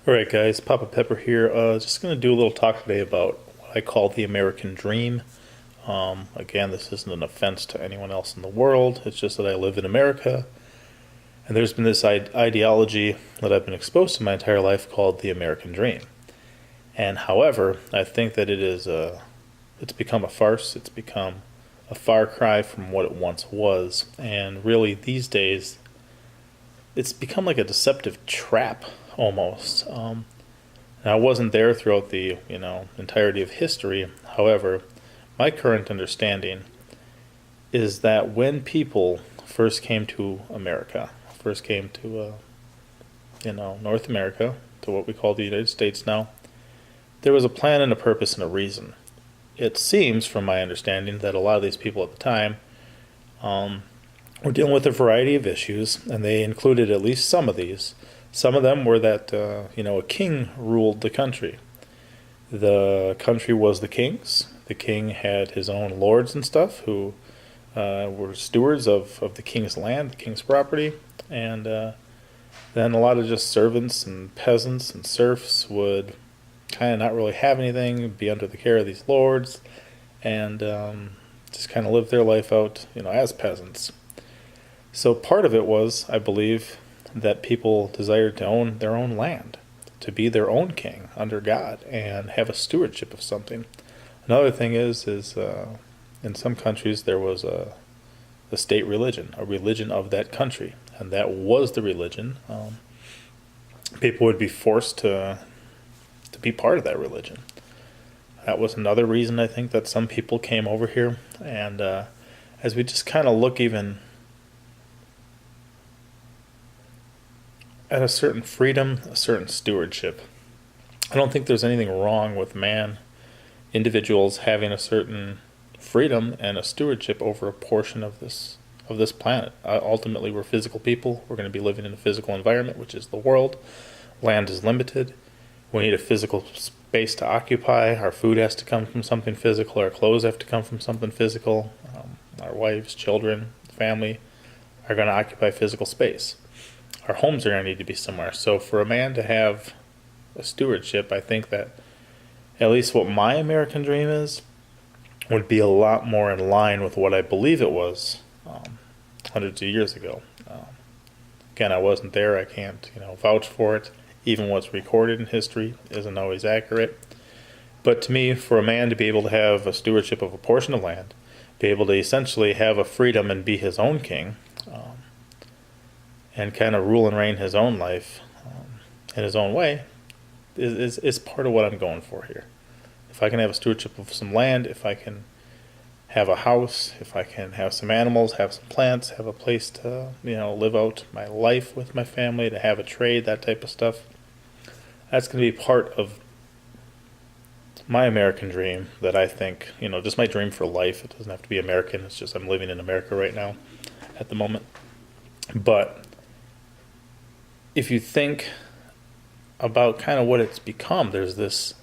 All right, guys, Papa Pepper here. Just going to do a little talk today about what I call the American dream. Again, this isn't an offense to anyone else in the world. It's just that I live in America, and there's been this ideology that I've been exposed to my entire life called the American dream. And however, I think that it's become a farce. It's become a far cry from what it once was, and really these days, it's become like a deceptive trap almost. And I wasn't there throughout the entirety of history. However, my current understanding is that when people first came to America, first came to North America, to what we call the United States now, there was a plan and a purpose and a reason. It seems, from my understanding, that a lot of these people at the time were dealing with a variety of issues, and they included at least some of these. Some of them were that a king ruled the country. The country was the king's. The king had his own lords and stuff who were stewards of the king's land, the king's property, and then a lot of just servants and peasants and serfs would kind of not really have anything, be under the care of these lords, and just kind of live their life out, as peasants. So part of it was, I believe, that people desired to own their own land, to be their own king under God and have a stewardship of something. Another thing is in some countries there was a state religion, a religion of that country, and that was the religion. People would be forced to be part of that religion. That was another reason I think that some people came over here, and as we just kind of look even at a certain freedom, a certain stewardship. I don't think there's anything wrong with individuals having a certain freedom and a stewardship over a portion of this planet. Ultimately, we're physical people. We're going to be living in a physical environment, which is the world. Land is limited. We need a physical space to occupy. Our food has to come from something physical. Our clothes have to come from something physical. Our wives, children, family are going to occupy physical space. Our homes are going to need to be somewhere. So for a man to have a stewardship, I think that at least what my American dream is would be a lot more in line with what I believe it was hundreds of years ago. Again, I wasn't there. I can't vouch for it. Even what's recorded in history isn't always accurate. But to me, for a man to be able to have a stewardship of a portion of land, be able to essentially have a freedom and be his own king, and kind of rule and reign his own life in his own way is part of what I'm going for here. If I can have a stewardship of some land, if I can have a house, if I can have some animals, have some plants, have a place to live out my life with my family, to have a trade, that type of stuff, that's going to be part of my American dream that I think, just my dream for life. It doesn't have to be American. It's just I'm living in America right now at the moment. But if you think about kind of what it's become, there's this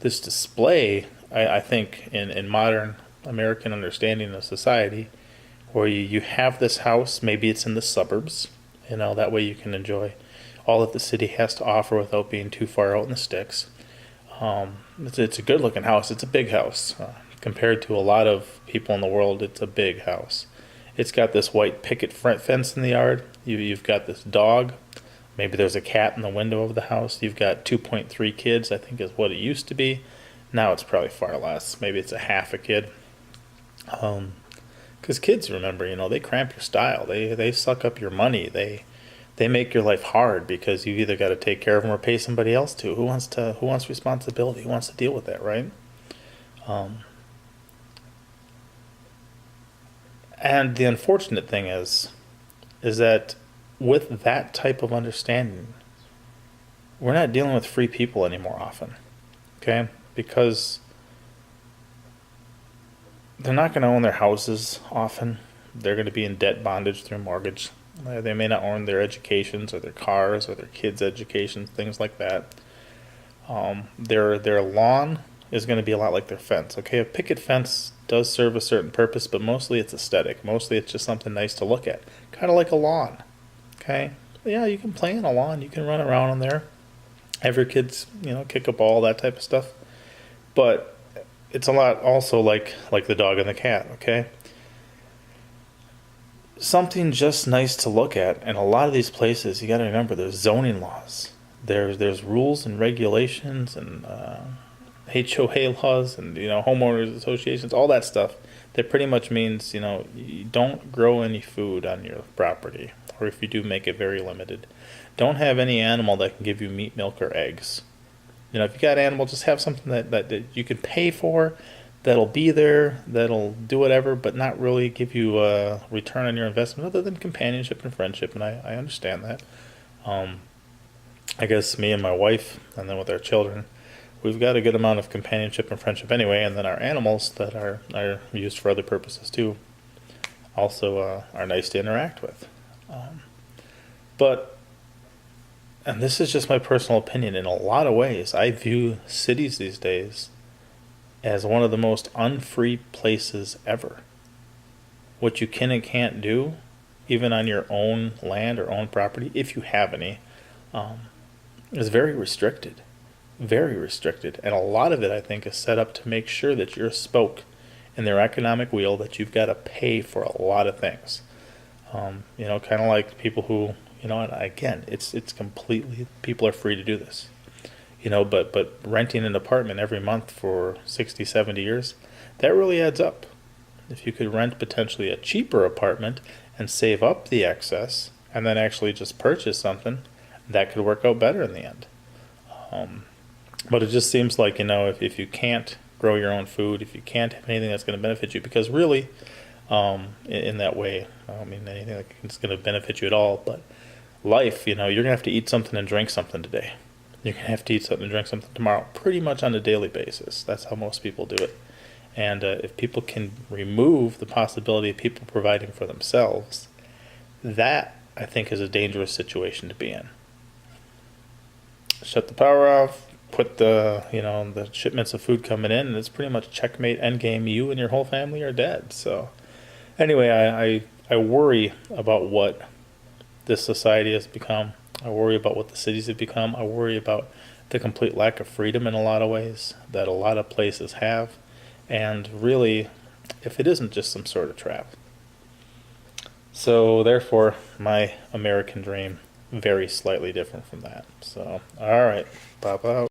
display, I think, in modern American understanding of society, where you have this house, maybe it's in the suburbs, that way you can enjoy all that the city has to offer without being too far out in the sticks. It's a good looking house. It's a big house. Compared to a lot of people in the world, it's a big house. It's got this white picket fence in the yard. You've got this dog. Maybe there's a cat in the window of the house. You've got 2.3 kids, I think is what it used to be. Now it's probably far less. Maybe it's a half a kid. Because kids, remember, they cramp your style. They suck up your money. They make your life hard because you either got to take care of them or pay somebody else to. Who wants responsibility? Who wants to deal with that, right? And the unfortunate thing is that with that type of understanding, we're not dealing with free people anymore often, okay? Because they're not going to own their houses often. They're going to be in debt bondage through mortgage. They may not own their educations or their cars or their kids' educations, things like that. Their lawn is going to be a lot like their fence. Okay, a picket fence does serve a certain purpose, but mostly it's aesthetic. Mostly it's just something nice to look at, kind of like a lawn. Okay, yeah, you can play on a lawn, you can run around on there. Have your kids, kick a ball, that type of stuff. But it's a lot also like the dog and the cat, okay? Something just nice to look at. And a lot of these places, you got to remember, there's zoning laws. There's rules and regulations and HOA laws and homeowners associations, all that stuff. That pretty much means you don't grow any food on your property, or if you do, make it very limited. Don't have any animal that can give you meat, milk, or eggs. If you got an animal, just have something that you can pay for, that'll be there, that'll do whatever, but not really give you a return on your investment other than companionship and friendship, and I understand that. I guess me and my wife, and then with our children, we've got a good amount of companionship and friendship anyway, and then our animals that are used for other purposes too also are nice to interact with. But, and this is just my personal opinion, in a lot of ways, I view cities these days as one of the most unfree places ever. What you can and can't do, even on your own land or own property, if you have any, is very restricted. Very restricted. And a lot of it, I think, is set up to make sure that you're a spoke in their economic wheel, that you've got to pay for a lot of things. Kind of like people who, and again, it's completely, people are free to do this. But renting an apartment every month for 60, 70 years, that really adds up. If you could rent potentially a cheaper apartment and save up the excess and then actually just purchase something, that could work out better in the end. But it just seems like, if you can't grow your own food, if you can't have anything that's going to benefit you, because really, in that way, I don't mean anything that's going to benefit you at all, but life, you're going to have to eat something and drink something today. You're going to have to eat something and drink something tomorrow, pretty much on a daily basis. That's how most people do it. And if people can remove the possibility of people providing for themselves, that, I think, is a dangerous situation to be in. Shut the power off, put the shipments of food coming in, and it's pretty much checkmate, endgame. You and your whole family are dead. So anyway, I worry about what this society has become. I worry about what the cities have become. I worry about the complete lack of freedom in a lot of ways that a lot of places have. And really, if it isn't just some sort of trap. So therefore, my American dream, very slightly different from that. So, all right, pop out.